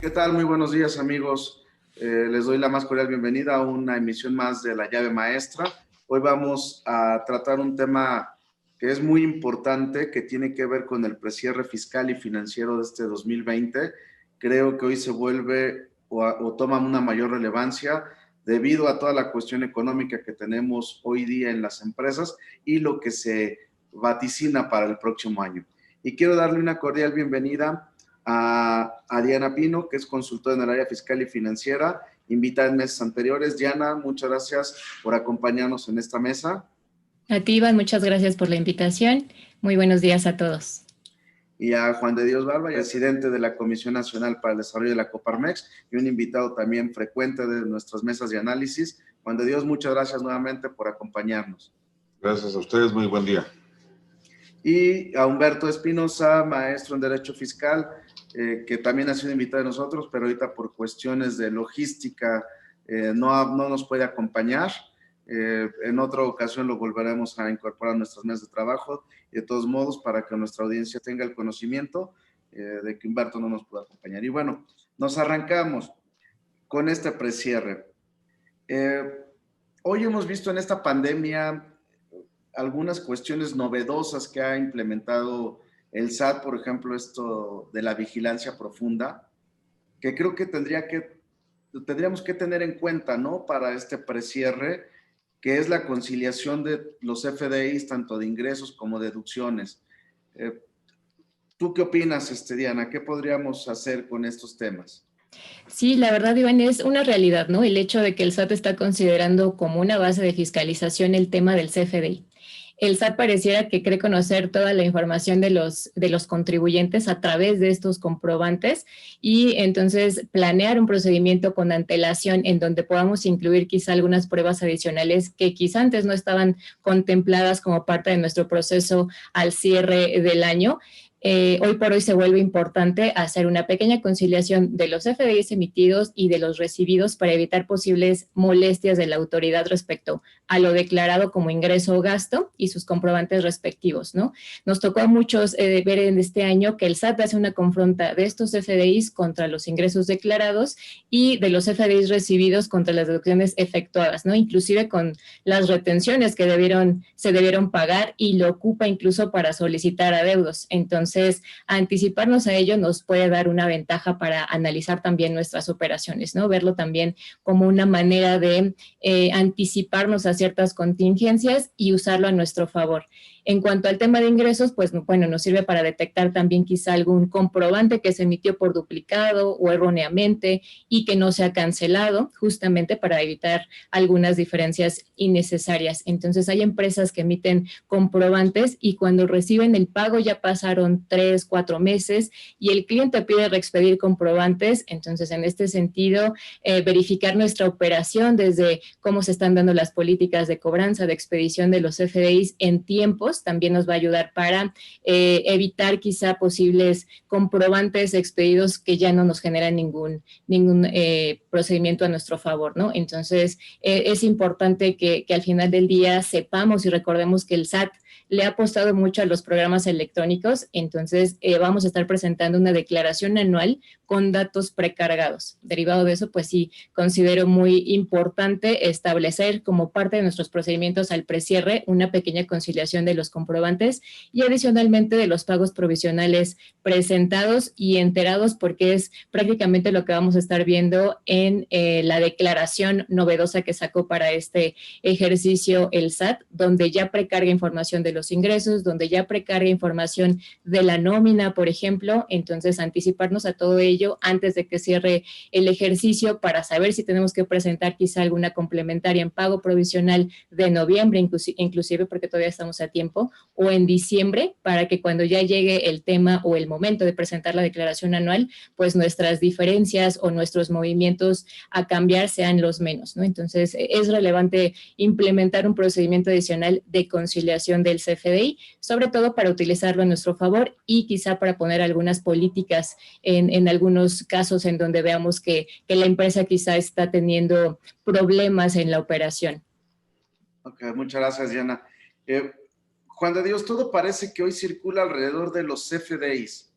¿Qué tal? Muy buenos días, amigos. Les doy la más cordial bienvenida a una emisión más de La Llave Maestra. Hoy vamos a tratar un tema que es muy importante, que tiene que ver con el precierre fiscal y financiero de este 2020. Creo que hoy se vuelve o toma una mayor relevancia debido a toda la cuestión económica que tenemos hoy día en las empresas y lo que se vaticina para el próximo año. Y quiero darle una cordial bienvenida a Diana Pino, que es consultora en el área fiscal y financiera, invitada en meses anteriores. Diana, muchas gracias por acompañarnos en esta mesa. A ti, Iván, muchas gracias por la invitación. Muy buenos días a todos. Y a Juan de Dios Barba, presidente de la Comisión Nacional para el Desarrollo de la Coparmex, y un invitado también frecuente de nuestras mesas de análisis. Juan de Dios, muchas gracias nuevamente por acompañarnos. Gracias a ustedes, muy buen día. Y a Humberto Espinosa, maestro en Derecho Fiscal, que también ha sido invitado de nosotros, pero ahorita por cuestiones de logística no nos puede acompañar. En otra ocasión lo volveremos a incorporar a nuestras mesas de trabajo y de todos modos para que nuestra audiencia tenga el conocimiento de que Humberto no nos puede acompañar. Y bueno, nos arrancamos con este precierre. Hoy hemos visto en esta pandemia algunas cuestiones novedosas que ha implementado el SAT, por ejemplo, esto de la vigilancia profunda, que creo que tendríamos que tener en cuenta, ¿no? Para este precierre, que es la conciliación de los FDIs, tanto de ingresos como deducciones. ¿Tú qué opinas, Diana? ¿Qué podríamos hacer con estos temas? Sí, la verdad, Iván, es una realidad, ¿no? El hecho de que el SAT está considerando como una base de fiscalización el tema del CFDI. El SAT pareciera que cree conocer toda la información de los contribuyentes a través de estos comprobantes y entonces planear un procedimiento con antelación en donde podamos incluir quizá algunas pruebas adicionales que quizá antes no estaban contempladas como parte de nuestro proceso al cierre del año. Hoy por hoy se vuelve importante hacer una pequeña conciliación de los FDIs emitidos y de los recibidos para evitar posibles molestias de la autoridad respecto a lo declarado como ingreso o gasto y sus comprobantes respectivos, ¿no? Nos tocó a muchos ver en este año que el SAT hace una confronta de estos FDIs contra los ingresos declarados y de los FDIs recibidos contra las deducciones efectuadas, ¿no? Inclusive con las retenciones que se debieron pagar y lo ocupa incluso para solicitar adeudos. Entonces, anticiparnos a ello nos puede dar una ventaja para analizar también nuestras operaciones, ¿no? Verlo también como una manera de anticiparnos a ciertas contingencias y usarlo a nuestro favor. En cuanto al tema de ingresos, pues bueno, nos sirve para detectar también quizá algún comprobante que se emitió por duplicado o erróneamente y que no se ha cancelado, justamente para evitar algunas diferencias innecesarias. Entonces hay empresas que emiten comprobantes y cuando reciben el pago ya pasaron 3, 4 meses y el cliente pide reexpedir comprobantes. Entonces, en este sentido, verificar nuestra operación desde cómo se están dando las políticas de cobranza, de expedición de los FDIs en tiempos, también nos va a ayudar para evitar quizá posibles comprobantes expedidos que ya no nos generan ningún procedimiento a nuestro favor, ¿no? Entonces, es importante que al final del día sepamos y recordemos que el SAT le ha apostado mucho a los programas electrónicos, entonces vamos a estar presentando una declaración anual con datos precargados. Derivado de eso, pues sí, considero muy importante establecer como parte de nuestros procedimientos al precierre una pequeña conciliación de los comprobantes y adicionalmente de los pagos provisionales presentados y enterados, porque es prácticamente lo que vamos a estar viendo en la declaración novedosa que sacó para este ejercicio el SAT, donde ya precarga información de los ingresos, donde ya precarga información de la nómina, por ejemplo. Entonces, anticiparnos a todo ello antes de que cierre el ejercicio para saber si tenemos que presentar quizá alguna complementaria en pago provisional de noviembre, inclusive porque todavía estamos a tiempo, o en diciembre, para que cuando ya llegue el tema o el momento de presentar la declaración anual, pues nuestras diferencias o nuestros movimientos a cambiar sean los menos, ¿no? Entonces, es relevante implementar un procedimiento adicional de conciliación del CFDI, sobre todo para utilizarlo a nuestro favor y quizá para poner algunas políticas en algunos casos en donde veamos que la empresa quizá está teniendo problemas en la operación. Ok, muchas gracias, Diana. Juan de Dios, todo parece que hoy circula alrededor de los CFDIs.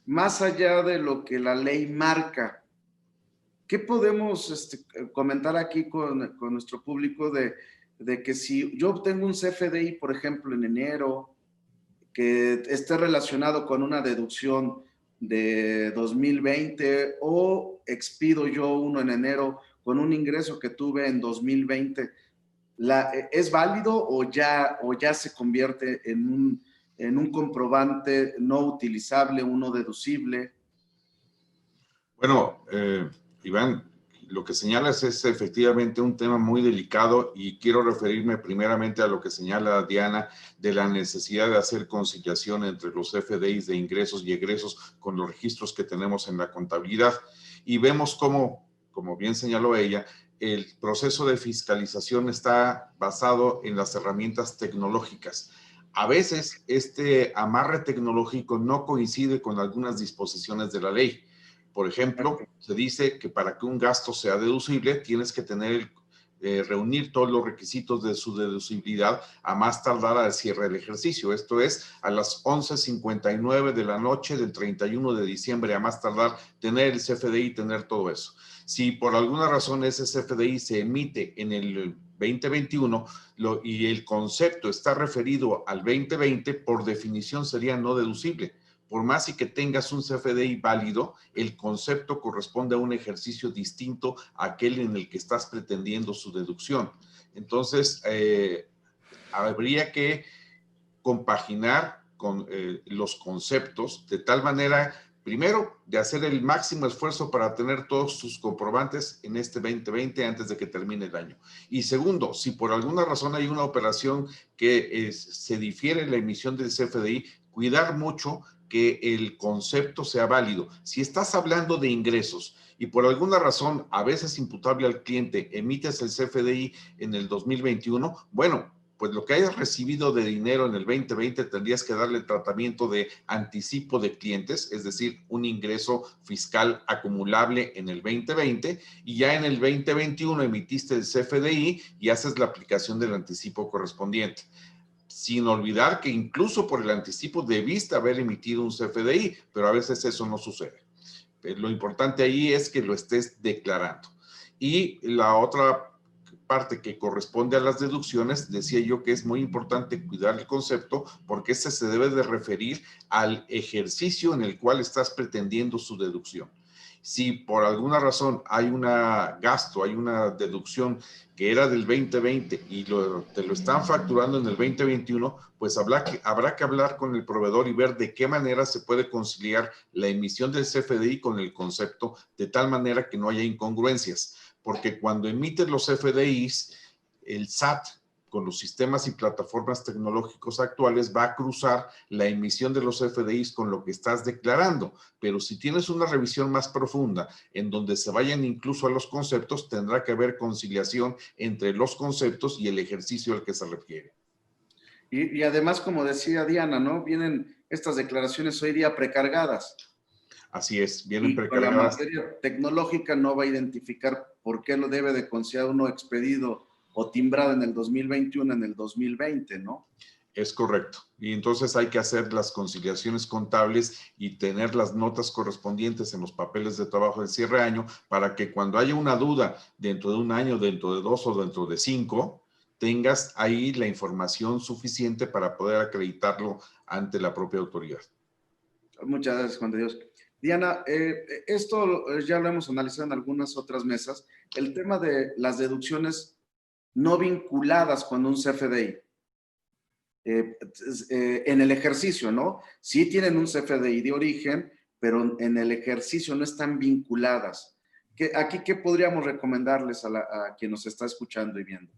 más allá de lo que la ley marca, ¿qué podemos comentar aquí con nuestro público de que si yo obtengo un CFDI, por ejemplo, en enero, que esté relacionado con una deducción de 2020 o expido yo uno en enero con un ingreso que tuve en 2020, ¿es válido o ya se convierte en un comprobante no utilizable, uno deducible? Bueno, Iván, lo que señalas es efectivamente un tema muy delicado y quiero referirme primeramente a lo que señala Diana de la necesidad de hacer conciliación entre los FDIs de ingresos y egresos con los registros que tenemos en la contabilidad. Y vemos cómo, como bien señaló ella, el proceso de fiscalización está basado en las herramientas tecnológicas. A veces este amarre tecnológico no coincide con algunas disposiciones de la ley. Por ejemplo, se dice que para que un gasto sea deducible, tienes que reunir todos los requisitos de su deducibilidad a más tardar al cierre del ejercicio. Esto es, a las 11:59 de la noche del 31 de diciembre, a más tardar, tener el CFDI y tener todo eso. Si por alguna razón ese CFDI se emite en el 2021 y el concepto está referido al 2020, por definición sería no deducible. Por más y que tengas un CFDI válido, el concepto corresponde a un ejercicio distinto a aquel en el que estás pretendiendo su deducción. Entonces, habría que compaginar con los conceptos de tal manera, primero, de hacer el máximo esfuerzo para tener todos sus comprobantes en este 2020 antes de que termine el año. Y segundo, si por alguna razón hay una operación que se difiere la emisión del CFDI, cuidar mucho que el concepto sea válido. Si estás hablando de ingresos y por alguna razón, a veces imputable al cliente, emites el CFDI en el 2021, bueno, pues lo que hayas recibido de dinero en el 2020 tendrías que darle el tratamiento de anticipo de clientes, es decir, un ingreso fiscal acumulable en el 2020 y ya en el 2021 emitiste el CFDI y haces la aplicación del anticipo correspondiente. Sin olvidar que incluso por el anticipo debiste haber emitido un CFDI, pero a veces eso no sucede. Lo importante ahí es que lo estés declarando. Y la otra parte que corresponde a las deducciones, decía yo que es muy importante cuidar el concepto porque ese se debe de referir al ejercicio en el cual estás pretendiendo su deducción. Si por alguna razón hay un gasto, hay una deducción que era del 2020 y te lo están facturando en el 2021, pues habrá que hablar con el proveedor y ver de qué manera se puede conciliar la emisión del CFDI con el concepto de tal manera que no haya incongruencias. Porque cuando emites los FDIs, el SAT, con los sistemas y plataformas tecnológicos actuales, va a cruzar la emisión de los FDIs con lo que estás declarando. Pero si tienes una revisión más profunda, en donde se vayan incluso a los conceptos, tendrá que haber conciliación entre los conceptos y el ejercicio al que se refiere. Y además, como decía Diana, ¿no? Vienen estas declaraciones hoy día precargadas. Así es, vienen precargadas. La materia tecnológica no va a identificar por qué lo debe de considerar uno expedido o timbrado en el 2021, en el 2020, ¿no? Es correcto. Y entonces hay que hacer las conciliaciones contables y tener las notas correspondientes en los papeles de trabajo del cierre de año para que cuando haya una duda dentro de un año, dentro de 2 o dentro de 5, tengas ahí la información suficiente para poder acreditarlo ante la propia autoridad. Muchas gracias, Juan de Dios. Diana, esto ya lo hemos analizado en algunas otras mesas, el tema de las deducciones no vinculadas con un CFDI. En el ejercicio, ¿no? Sí tienen un CFDI de origen, pero en el ejercicio no están vinculadas. Aquí, ¿qué podríamos recomendarles a quien nos está escuchando y viendo?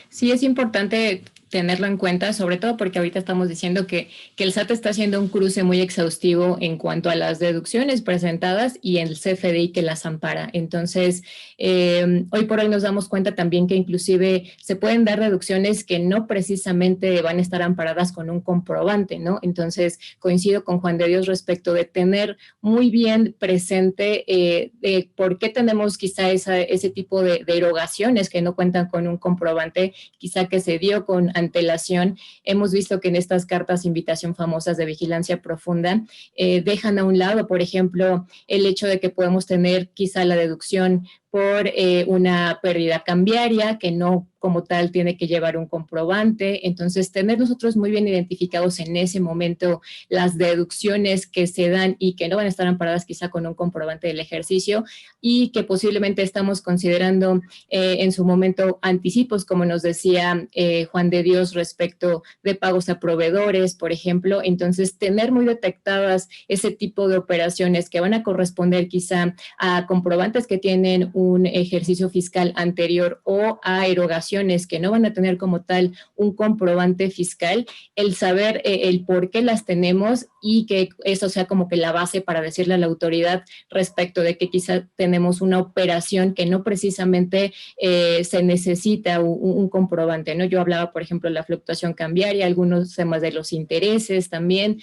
Sí, es importante tenerlo en cuenta, sobre todo porque ahorita estamos diciendo que el SAT está haciendo un cruce muy exhaustivo en cuanto a las deducciones presentadas y el CFDI que las ampara. Entonces, hoy por hoy nos damos cuenta también que inclusive se pueden dar deducciones que no precisamente van a estar amparadas con un comprobante, ¿no? Entonces, coincido con Juan de Dios respecto de tener muy bien presente de por qué tenemos quizá ese tipo de erogaciones que no cuentan con un comprobante comprobante, quizá que se dio con antelación. Hemos visto que en estas cartas de invitación famosas de vigilancia profunda dejan a un lado, por ejemplo, el hecho de que podemos tener quizá la deducción por una pérdida cambiaria que no como tal tiene que llevar un comprobante. Entonces, tener nosotros muy bien identificados en ese momento las deducciones que se dan y que no van a estar amparadas quizá con un comprobante del ejercicio y que posiblemente estamos considerando en su momento anticipos, como nos decía Juan de Dios, respecto de pagos a proveedores, por ejemplo. Entonces, tener muy detectadas ese tipo de operaciones que van a corresponder quizá a comprobantes que tienen un ejercicio fiscal anterior o a erogaciones que no van a tener como tal un comprobante fiscal, el saber el por qué las tenemos y que eso sea como que la base para decirle a la autoridad respecto de que quizá tenemos una operación que no precisamente se necesita un comprobante, ¿no? Yo hablaba, por ejemplo, de la fluctuación cambiaria, algunos temas de los intereses también,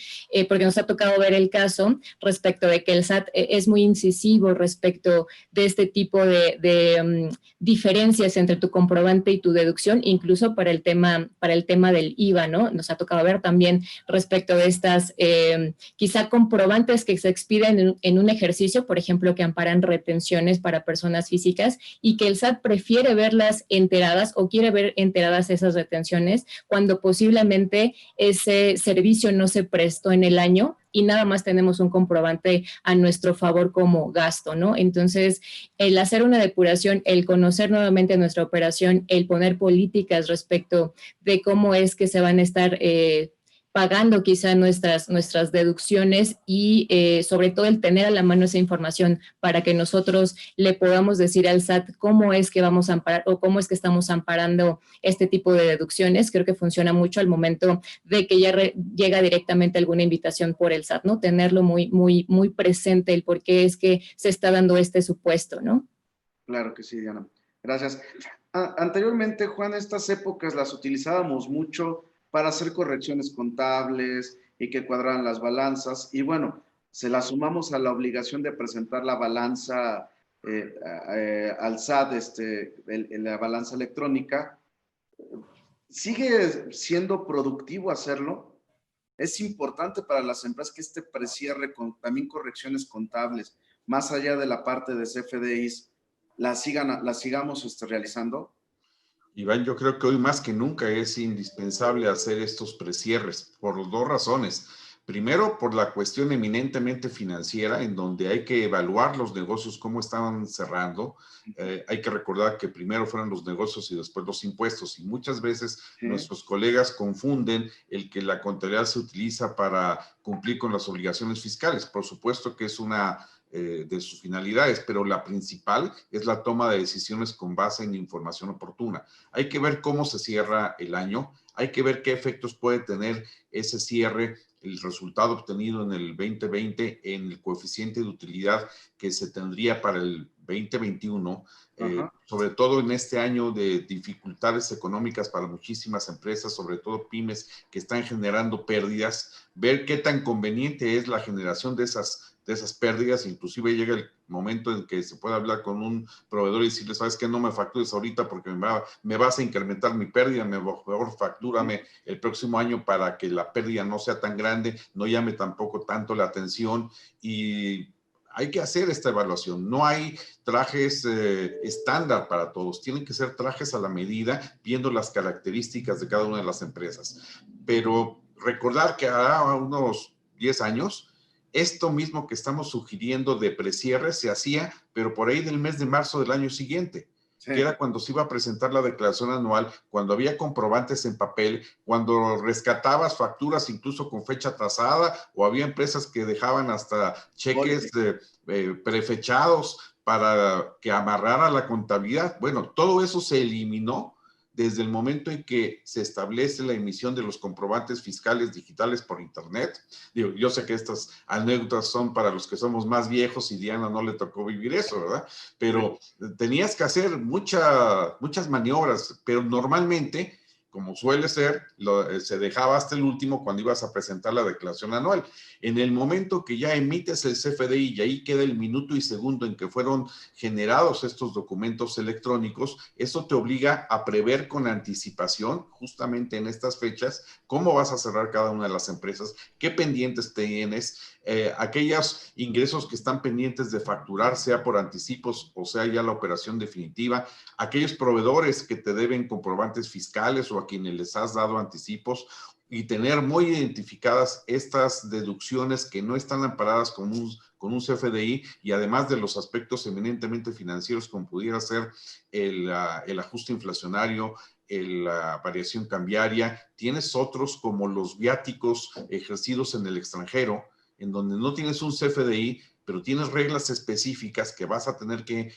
porque nos ha tocado ver el caso respecto de que el SAT es muy incisivo respecto de este tipo de diferencias entre tu comprobante y tu deducción, incluso para el tema del IVA, ¿no? Nos ha tocado ver también respecto de estas quizá comprobantes que se expiden en un ejercicio, por ejemplo, que amparan retenciones para personas físicas y que el SAT prefiere verlas enteradas o quiere ver enteradas esas retenciones cuando posiblemente ese servicio no se prestó en el año y nada más tenemos un comprobante a nuestro favor como gasto, ¿no? Entonces, el hacer una depuración, el conocer nuevamente nuestra operación, el poner políticas respecto de cómo es que se van a estar pagando quizá nuestras deducciones y sobre todo el tener a la mano esa información para que nosotros le podamos decir al SAT cómo es que vamos a amparar o cómo es que estamos amparando este tipo de deducciones. Creo que funciona mucho al momento de que ya llega directamente alguna invitación por el SAT, ¿no? Tenerlo muy, muy, muy presente el por qué es que se está dando este supuesto, ¿no? Claro que sí, Diana. Gracias. Anteriormente, Juan, estas épocas las utilizábamos mucho para hacer correcciones contables y que cuadraran las balanzas. Y bueno, se las sumamos a la obligación de presentar la balanza al SAT, la balanza electrónica. ¿Sigue siendo productivo hacerlo? Es importante para las empresas que este precierre con también correcciones contables, más allá de la parte de CFDIs, las sigamos realizando. Iván, yo creo que hoy más que nunca es indispensable hacer estos precierres por dos razones. Primero, por la cuestión eminentemente financiera, en donde hay que evaluar los negocios, cómo estaban cerrando. Hay que recordar que primero fueron los negocios y después los impuestos. Y muchas veces nuestros colegas confunden el que la contabilidad se utiliza para cumplir con las obligaciones fiscales. Por supuesto que es una de sus finalidades, pero la principal es la toma de decisiones con base en información oportuna. Hay que ver cómo se cierra el año, hay que ver qué efectos puede tener ese cierre, el resultado obtenido en el 2020 en el coeficiente de utilidad que se tendría para el 2021, sobre todo en este año de dificultades económicas para muchísimas empresas, sobre todo pymes que están generando pérdidas, ver qué tan conveniente es la generación de esas pérdidas. Inclusive llega el momento en que se puede hablar con un proveedor y decirle, sabes que no me factures ahorita porque me vas a incrementar mi pérdida, mejor factúrame el próximo año para que la pérdida no sea tan grande, no llame tampoco tanto la atención. Y hay que hacer esta evaluación. No hay trajes estándar para todos. Tienen que ser trajes a la medida, viendo las características de cada una de las empresas. Pero recordar que hará unos 10 años, esto mismo que estamos sugiriendo de precierre se hacía, pero por ahí del mes de marzo del año siguiente, que era cuando se iba a presentar la declaración anual, cuando había comprobantes en papel, cuando rescatabas facturas incluso con fecha atrasada, o había empresas que dejaban hasta cheques prefechados para que amarrara la contabilidad. Bueno, todo eso se eliminó desde el momento en que se establece la emisión de los comprobantes fiscales digitales por internet. Digo, yo sé que estas anécdotas son para los que somos más viejos y Diana no le tocó vivir eso, ¿verdad? Pero tenías que hacer muchas maniobras, pero normalmente como suele ser, se dejaba hasta el último cuando ibas a presentar la declaración anual. En el momento que ya emites el CFDI y ahí queda el minuto y segundo en que fueron generados estos documentos electrónicos, eso te obliga a prever con anticipación, justamente en estas fechas, cómo vas a cerrar cada una de las empresas, qué pendientes tienes, aquellos ingresos que están pendientes de facturar, sea por anticipos o sea ya la operación definitiva, aquellos proveedores que te deben comprobantes fiscales o a quienes les has dado anticipos, y tener muy identificadas estas deducciones que no están amparadas con un CFDI, y además de los aspectos eminentemente financieros como pudiera ser el ajuste inflacionario, la variación cambiaria. Tienes otros como los viáticos ejercidos en el extranjero, en donde no tienes un CFDI, pero tienes reglas específicas que vas a tener que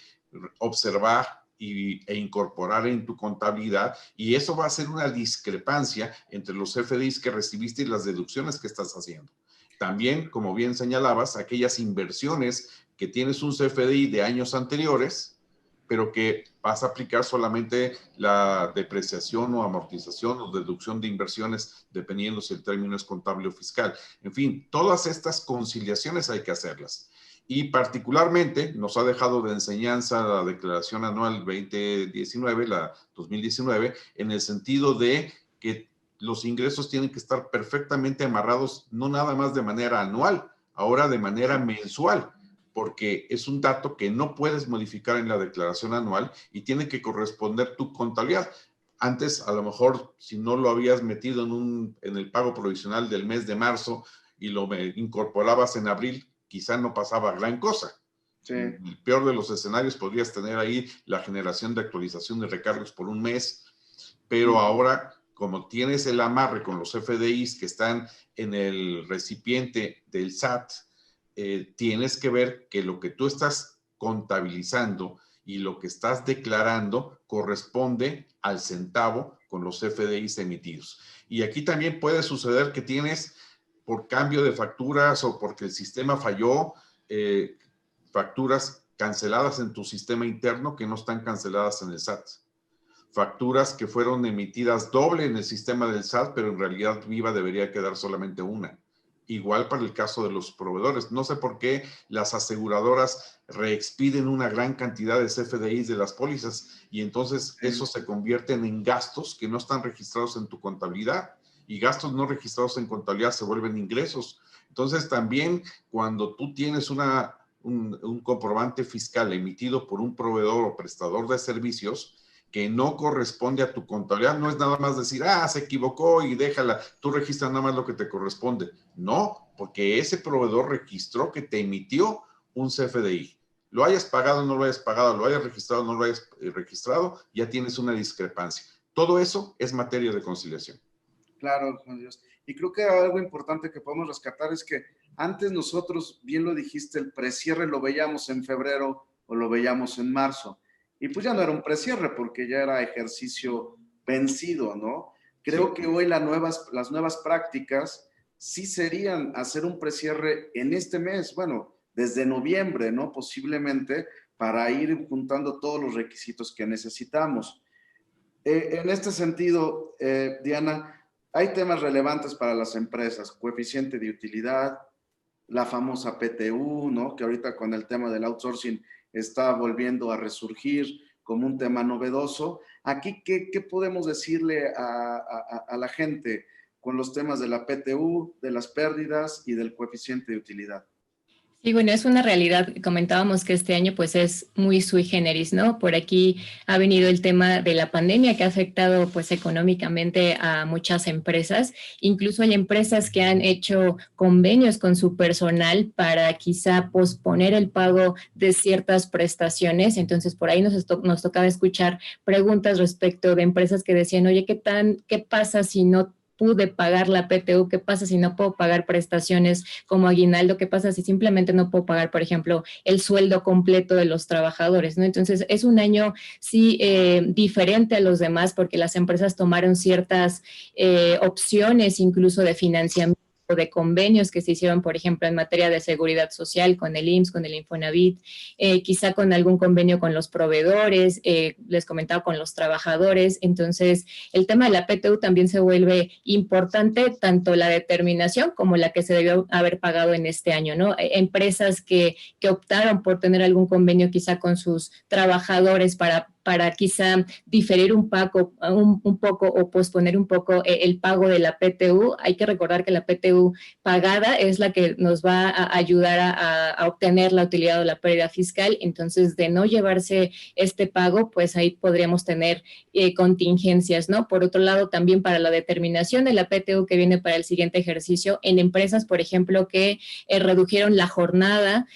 observar e incorporar en tu contabilidad, y eso va a ser una discrepancia entre los CFDIs que recibiste y las deducciones que estás haciendo. También, como bien señalabas, aquellas inversiones que tienes un CFDI de años anteriores, pero que vas a aplicar solamente la depreciación o amortización o deducción de inversiones, dependiendo si el término es contable o fiscal. En fin, todas estas conciliaciones hay que hacerlas. Y particularmente nos ha dejado de enseñanza la declaración anual 2019, la 2019, en el sentido de que los ingresos tienen que estar perfectamente amarrados, no nada más de manera anual, ahora de manera mensual, porque es un dato que no puedes modificar en la declaración anual y tiene que corresponder tu contabilidad. Antes, a lo mejor, si no lo habías metido en el pago provisional del mes de marzo y lo incorporabas en abril, quizá no pasaba gran cosa. Sí. El peor de los escenarios, podrías tener ahí la generación de actualización de recargos por un mes, pero ahora, como tienes el amarre con los FDIs que están en el recipiente del SAT, tienes que ver que lo que tú estás contabilizando y lo que estás declarando corresponde al centavo con los FDIs emitidos. Y aquí también puede suceder que tienes, por cambio de facturas o porque el sistema falló, facturas canceladas en tu sistema interno que no están canceladas en el SAT. Facturas que fueron emitidas doble en el sistema del SAT, pero en realidad viva debería quedar solamente una. Igual para el caso de los proveedores. No sé por qué las aseguradoras reexpiden una gran cantidad de CFDIs de las pólizas y entonces eso se convierten en gastos que no están registrados en tu contabilidad. Y gastos no registrados en contabilidad se vuelven ingresos. Entonces también cuando tú tienes un comprobante fiscal emitido por un proveedor o prestador de servicios que no corresponde a tu contabilidad, no es nada más decir, se equivocó y déjala, tú registras nada más lo que te corresponde. No, porque ese proveedor registró que te emitió un CFDI. Lo hayas pagado o no lo hayas pagado, lo hayas registrado o no lo hayas registrado, ya tienes una discrepancia. Todo eso es materia de conciliación. Claro, Juan Dios. Y creo que algo importante que podemos rescatar es que antes nosotros, bien lo dijiste, el precierre lo veíamos en febrero o lo veíamos en marzo. Y pues ya no era un precierre porque ya era ejercicio vencido, ¿no? Creo que hoy las nuevas prácticas sí serían hacer un precierre en este mes, bueno, desde noviembre, ¿no? Posiblemente para ir juntando todos los requisitos que necesitamos. En este sentido, Diana, hay temas relevantes para las empresas, coeficiente de utilidad, la famosa PTU, ¿no? Que ahorita con el tema del outsourcing está volviendo a resurgir como un tema novedoso. Aquí, ¿qué podemos decirle a la gente con los temas de la PTU, de las pérdidas y del coeficiente de utilidad? Sí, bueno, es una realidad. Comentábamos que este año pues es muy sui generis, ¿no? Por aquí ha venido el tema de la pandemia que ha afectado pues económicamente a muchas empresas. Incluso hay empresas que han hecho convenios con su personal para quizá posponer el pago de ciertas prestaciones. Entonces, por ahí nos tocaba escuchar preguntas respecto de empresas que decían, oye, ¿qué pasa si no pude pagar la PTU? ¿Qué pasa si no puedo pagar prestaciones como aguinaldo? ¿Qué pasa si simplemente no puedo pagar, por ejemplo, el sueldo completo de los trabajadores, ¿no? Entonces, es un año, sí, diferente a los demás porque las empresas tomaron ciertas opciones incluso de financiamiento de convenios que se hicieron, por ejemplo, en materia de seguridad social con el IMSS, con el Infonavit, quizá con algún convenio con los proveedores, les comentaba con los trabajadores. Entonces, el tema de la PTU también se vuelve importante, tanto la determinación como la que se debió haber pagado en este año, ¿no? Empresas que optaron por tener algún convenio quizá con sus trabajadores para quizá diferir un poco o posponer un poco el pago de la PTU. Hay que recordar que la PTU pagada es la que nos va a ayudar a obtener la utilidad o la pérdida fiscal. Entonces, de no llevarse este pago, pues ahí podríamos tener contingencias, ¿no? Por otro lado, también para la determinación de la PTU que viene para el siguiente ejercicio, en empresas, por ejemplo, que redujeron la jornada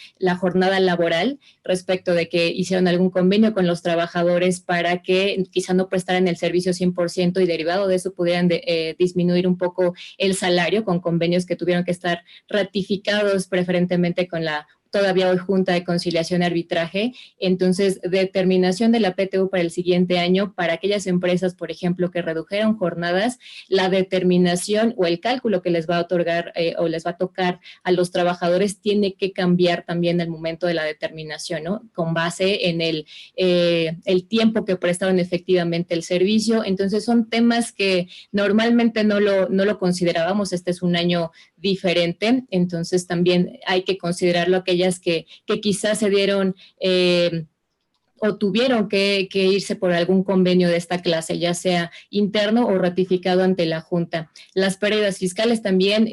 laboral respecto de que hicieron algún convenio con los trabajadores para que quizá no prestaran el servicio 100% y derivado de eso pudieran disminuir un poco el salario con convenios que tuvieron que estar ratificados preferentemente con la todavía hoy Junta de Conciliación y Arbitraje. Entonces, determinación de la PTU para el siguiente año, para aquellas empresas, por ejemplo, que redujeron jornadas, la determinación o el cálculo que les va a otorgar o les va a tocar a los trabajadores tiene que cambiar también al momento de la determinación, ¿no? Con base en el tiempo que prestaron efectivamente el servicio. Entonces, son temas que normalmente no lo considerábamos. Este es un año diferente, entonces también hay que considerarlo aquellas que quizás se dieron o tuvieron que irse por algún convenio de esta clase, ya sea interno o ratificado ante la Junta. Las pérdidas fiscales también,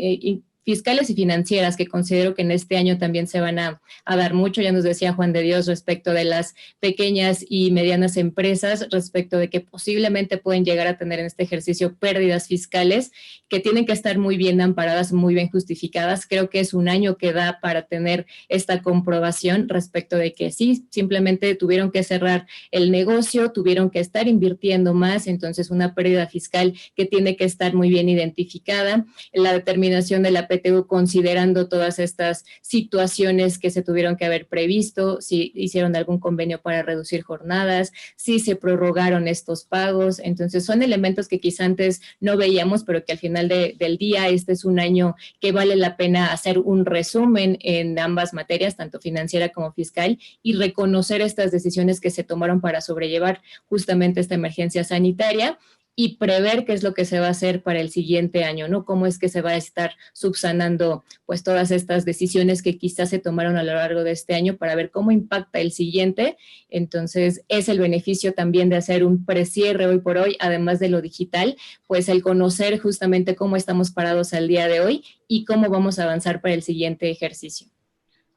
fiscales y financieras, que considero que en este año también se van a dar mucho. Ya nos decía Juan de Dios respecto de las pequeñas y medianas empresas, respecto de que posiblemente pueden llegar a tener en este ejercicio pérdidas fiscales que tienen que estar muy bien amparadas, muy bien justificadas. Creo que es un año que da para tener esta comprobación respecto de que sí, simplemente tuvieron que cerrar el negocio, tuvieron que estar invirtiendo más, entonces una pérdida fiscal que tiene que estar muy bien identificada. La determinación de la PTU considerando todas estas situaciones que se tuvieron que haber previsto, si hicieron algún convenio para reducir jornadas, si se prorrogaron estos pagos. Entonces son elementos que quizá antes no veíamos, pero que al final del día este es un año que vale la pena hacer un resumen en ambas materias, tanto financiera como fiscal, y reconocer estas decisiones que se tomaron para sobrellevar justamente esta emergencia sanitaria y prever qué es lo que se va a hacer para el siguiente año, ¿no? Cómo es que se va a estar subsanando pues todas estas decisiones que quizás se tomaron a lo largo de este año para ver cómo impacta el siguiente. Entonces, es el beneficio también de hacer un precierre hoy por hoy, además de lo digital, pues el conocer justamente cómo estamos parados al día de hoy y cómo vamos a avanzar para el siguiente ejercicio.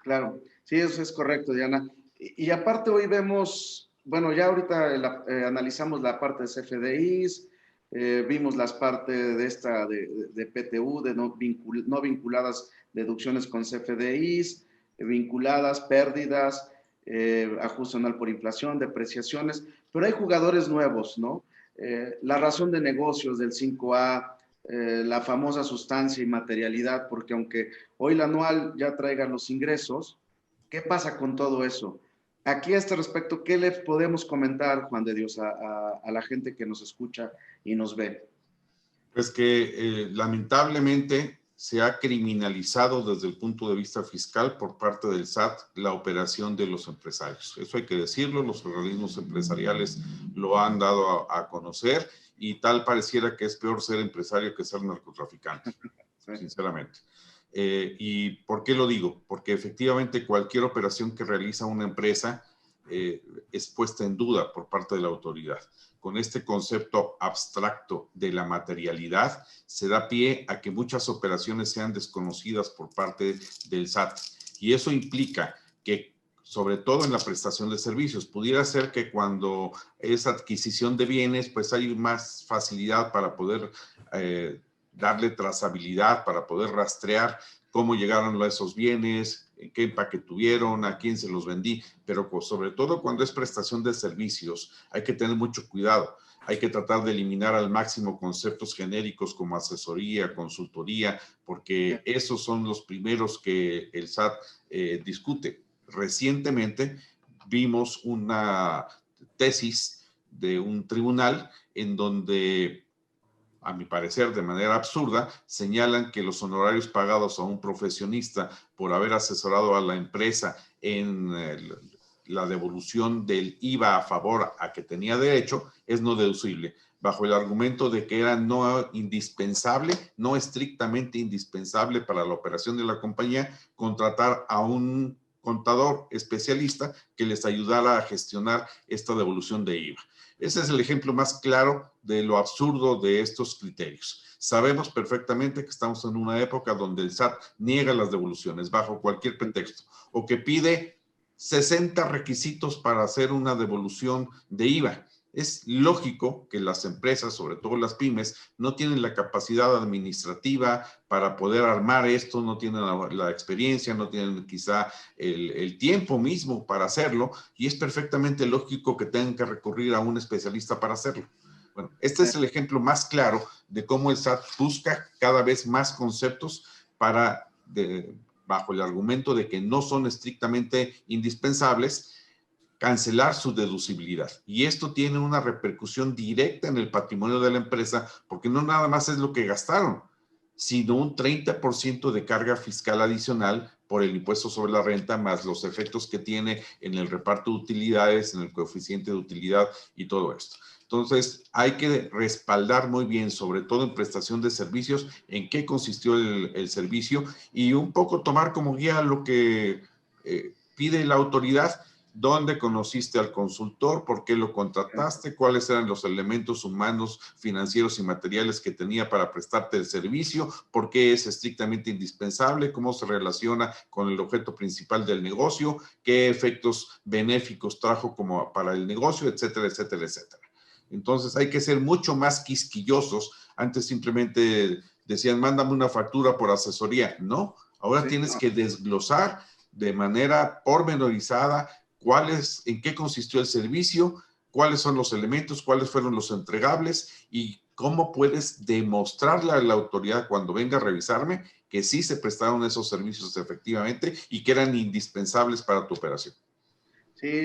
Claro, sí, eso es correcto, Diana. Y aparte hoy vemos, bueno, ya ahorita analizamos la parte de CFDIs, vimos las partes de esta de PTU, de no vinculadas deducciones con CFDIs, vinculadas pérdidas, ajuste anual por inflación, depreciaciones, pero hay jugadores nuevos, ¿no? La razón de negocios del 5A, la famosa sustancia y materialidad, porque aunque hoy la anual ya traiga los ingresos, ¿qué pasa con todo eso? Aquí a este respecto, ¿qué le podemos comentar, Juan de Dios, a la gente que nos escucha y nos ve? Pues que lamentablemente se ha criminalizado desde el punto de vista fiscal por parte del SAT la operación de los empresarios. Eso hay que decirlo, los organismos empresariales lo han dado a conocer y tal pareciera que es peor ser empresario que ser narcotraficante, sí, sinceramente. ¿Y por qué lo digo? Porque efectivamente cualquier operación que realiza una empresa es puesta en duda por parte de la autoridad. Con este concepto abstracto de la materialidad, se da pie a que muchas operaciones sean desconocidas por parte del SAT. Y eso implica que, sobre todo en la prestación de servicios, pudiera ser que cuando es adquisición de bienes, pues hay más facilidad para poder darle trazabilidad, para poder rastrear cómo llegaron a esos bienes, qué empaque tuvieron, a quién se los vendí, pero sobre todo cuando es prestación de servicios hay que tener mucho cuidado. Hay que tratar de eliminar al máximo conceptos genéricos como asesoría, consultoría, porque esos son los primeros que el SAT discute. Recientemente vimos una tesis de un tribunal en donde a mi parecer de manera absurda, señalan que los honorarios pagados a un profesionista por haber asesorado a la empresa en la devolución del IVA a favor a que tenía derecho es no deducible, bajo el argumento de que era no indispensable, no estrictamente indispensable para la operación de la compañía, contratar a un contador especialista que les ayudara a gestionar esta devolución de IVA. Ese es el ejemplo más claro de lo absurdo de estos criterios. Sabemos perfectamente que estamos en una época donde el SAT niega las devoluciones bajo cualquier pretexto o que pide 60 requisitos para hacer una devolución de IVA. Es lógico que las empresas, sobre todo las pymes, no tienen la capacidad administrativa para poder armar esto, no tienen la experiencia, no tienen quizá el tiempo mismo para hacerlo, y es perfectamente lógico que tengan que recurrir a un especialista para hacerlo. Bueno, este es el ejemplo más claro de cómo el SAT busca cada vez más conceptos para, bajo el argumento de que no son estrictamente indispensables, cancelar su deducibilidad. Y esto tiene una repercusión directa en el patrimonio de la empresa, porque no nada más es lo que gastaron, sino un 30% de carga fiscal adicional por el impuesto sobre la renta, más los efectos que tiene en el reparto de utilidades, en el coeficiente de utilidad y todo esto. Entonces, hay que respaldar muy bien, sobre todo en prestación de servicios, en qué consistió el servicio y un poco tomar como guía lo que pide la autoridad. ¿Dónde conociste al consultor? ¿Por qué lo contrataste? ¿Cuáles eran los elementos humanos, financieros y materiales que tenía para prestarte el servicio? ¿Por qué es estrictamente indispensable? ¿Cómo se relaciona con el objeto principal del negocio? ¿Qué efectos benéficos trajo como para el negocio? Etcétera, etcétera, etcétera. Entonces hay que ser mucho más quisquillosos. Antes simplemente decían, mándame una factura por asesoría. No, ahora tienes que desglosar de manera pormenorizada en qué consistió el servicio, cuáles son los elementos, cuáles fueron los entregables y cómo puedes demostrarle a la autoridad cuando venga a revisarme que sí se prestaron esos servicios efectivamente y que eran indispensables para tu operación. Sí,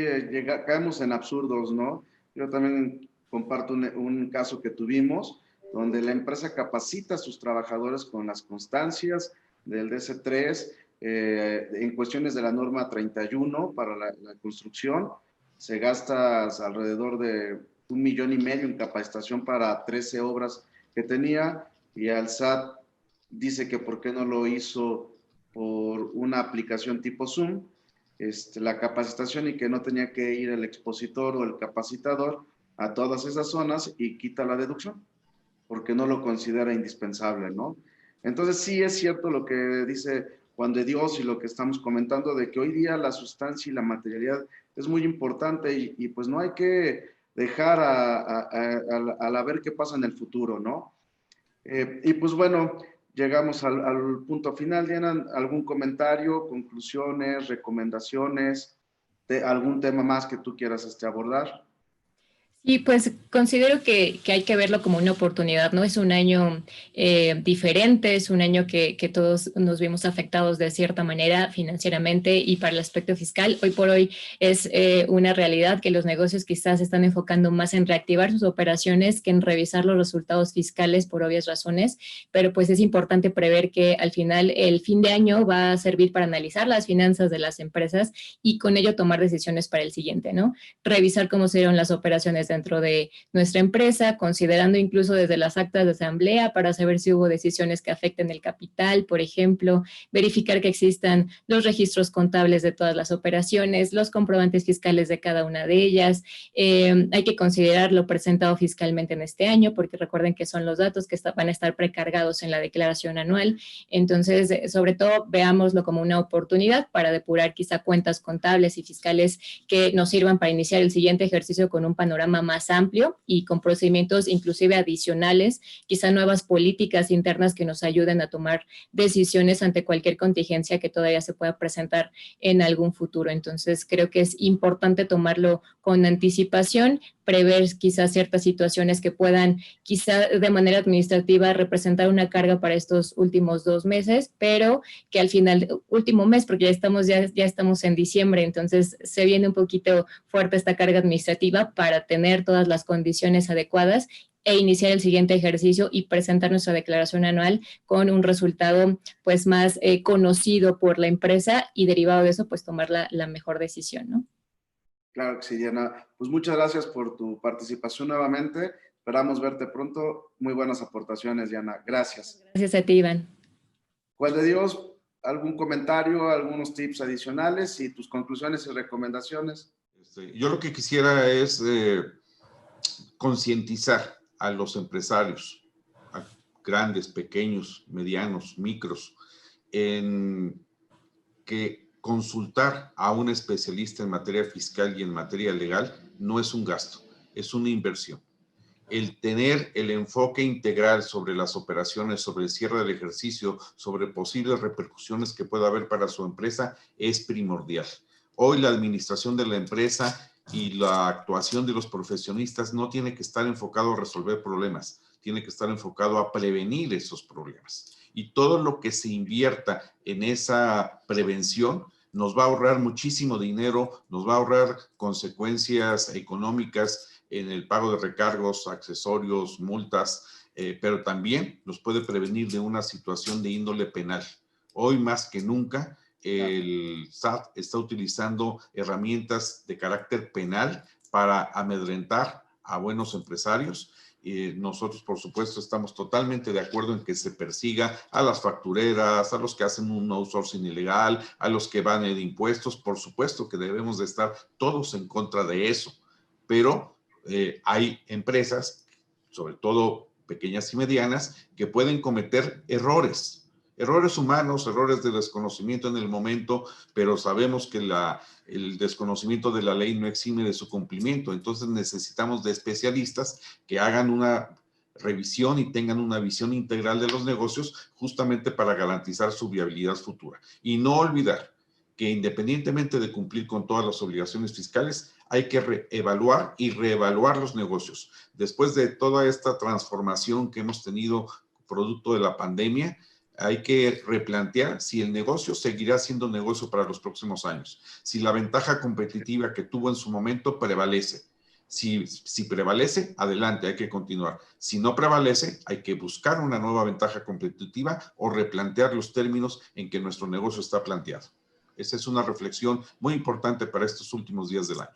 caemos en absurdos, ¿no? Yo también comparto un caso que tuvimos donde la empresa capacita a sus trabajadores con las constancias del DC3, en cuestiones de la norma 31 para la construcción, se gasta alrededor de 1,5 millones en capacitación para 13 obras que tenía, y al SAT dice que por qué no lo hizo por una aplicación tipo Zoom, la capacitación, y que no tenía que ir el expositor o el capacitador a todas esas zonas, y quita la deducción porque no lo considera indispensable, ¿no? Entonces sí es cierto lo que dice Juan de Dios y lo que estamos comentando, de que hoy día la sustancia y la materialidad es muy importante, y pues no hay que dejar a la ver qué pasa en el futuro, ¿no? Y pues bueno, llegamos al punto final. Diana, ¿algún comentario, conclusiones, recomendaciones, de algún tema más que tú quieras abordar? Sí, pues considero que hay que verlo como una oportunidad, ¿no? Es un año diferente, es un año que todos nos vimos afectados de cierta manera financieramente y para el aspecto fiscal. Hoy por hoy es una realidad que los negocios quizás se están enfocando más en reactivar sus operaciones que en revisar los resultados fiscales por obvias razones, pero pues es importante prever que al final el fin de año va a servir para analizar las finanzas de las empresas y con ello tomar decisiones para el siguiente, ¿no? Revisar cómo se dieron las operaciones dentro de nuestra empresa, considerando incluso desde las actas de asamblea para saber si hubo decisiones que afecten el capital, por ejemplo, verificar que existan los registros contables de todas las operaciones, los comprobantes fiscales de cada una de ellas. Hay que considerar lo presentado fiscalmente en este año, porque recuerden que son los datos que van a estar precargados en la declaración anual. Entonces, sobre todo, veámoslo como una oportunidad para depurar quizá cuentas contables y fiscales que nos sirvan para iniciar el siguiente ejercicio con un panorama más amplio y con procedimientos inclusive adicionales, quizá nuevas políticas internas que nos ayuden a tomar decisiones ante cualquier contingencia que todavía se pueda presentar en algún futuro. Entonces, creo que es importante tomarlo con anticipación, prever quizás ciertas situaciones que puedan quizá de manera administrativa representar una carga para estos últimos 2 meses, pero que al final, último mes, porque ya estamos en diciembre, entonces se viene un poquito fuerte esta carga administrativa para tener todas las condiciones adecuadas e iniciar el siguiente ejercicio y presentar nuestra declaración anual con un resultado pues más conocido por la empresa y derivado de eso pues tomar la mejor decisión, ¿no? Claro que sí, Diana. Pues muchas gracias por tu participación nuevamente. Esperamos verte pronto. Muy buenas aportaciones, Diana. Gracias. Gracias a ti, Iván. Juan de Dios, ¿algún comentario, algunos tips adicionales y tus conclusiones y recomendaciones? Yo lo que quisiera es concientizar a los empresarios, a grandes, pequeños, medianos, micros, en que consultar a un especialista en materia fiscal y en materia legal no es un gasto, es una inversión. El tener el enfoque integral sobre las operaciones, sobre el cierre del ejercicio, sobre posibles repercusiones que pueda haber para su empresa es primordial. Hoy la administración de la empresa y la actuación de los profesionistas no tiene que estar enfocado a resolver problemas, tiene que estar enfocado a prevenir esos problemas. Y todo lo que se invierta en esa prevención nos va a ahorrar muchísimo dinero, nos va a ahorrar consecuencias económicas en el pago de recargos, accesorios, multas, pero también nos puede prevenir de una situación de índole penal. Hoy más que nunca, el SAT está utilizando herramientas de carácter penal para amedrentar a buenos empresarios. Nosotros, por supuesto, estamos totalmente de acuerdo en que se persiga a las factureras, a los que hacen un outsourcing ilegal, a los que van de impuestos. Por supuesto que debemos de estar todos en contra de eso, pero hay empresas, sobre todo pequeñas y medianas, que pueden cometer errores humanos, errores de desconocimiento en el momento, pero sabemos que el desconocimiento de la ley no exime de su cumplimiento. Entonces necesitamos de especialistas que hagan una revisión y tengan una visión integral de los negocios justamente para garantizar su viabilidad futura. Y no olvidar que independientemente de cumplir con todas las obligaciones fiscales, hay que evaluar y reevaluar los negocios. Después de toda esta transformación que hemos tenido producto de la pandemia, hay que replantear si el negocio seguirá siendo negocio para los próximos años, si la ventaja competitiva que tuvo en su momento prevalece. Si prevalece, adelante, hay que continuar. Si no prevalece, hay que buscar una nueva ventaja competitiva o replantear los términos en que nuestro negocio está planteado. Esa es una reflexión muy importante para estos últimos días del año.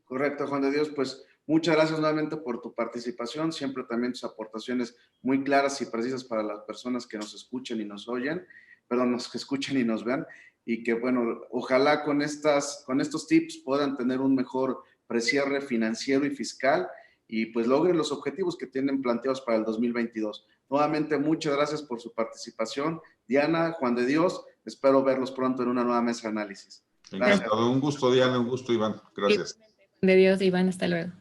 Correcto, Juan de Dios. Pues muchas gracias nuevamente por tu participación. Siempre también tus aportaciones muy claras y precisas para las personas que nos escuchen y nos oyen, perdón, nos escuchen y nos vean. Y que, bueno, ojalá con estos tips puedan tener un mejor precierre financiero y fiscal y pues logren los objetivos que tienen planteados para el 2022. Nuevamente, muchas gracias por su participación. Diana, Juan de Dios, espero verlos pronto en una nueva mesa de análisis. Encantado. Un gusto, Diana, un gusto, Iván. Gracias. De Dios, Iván, hasta luego.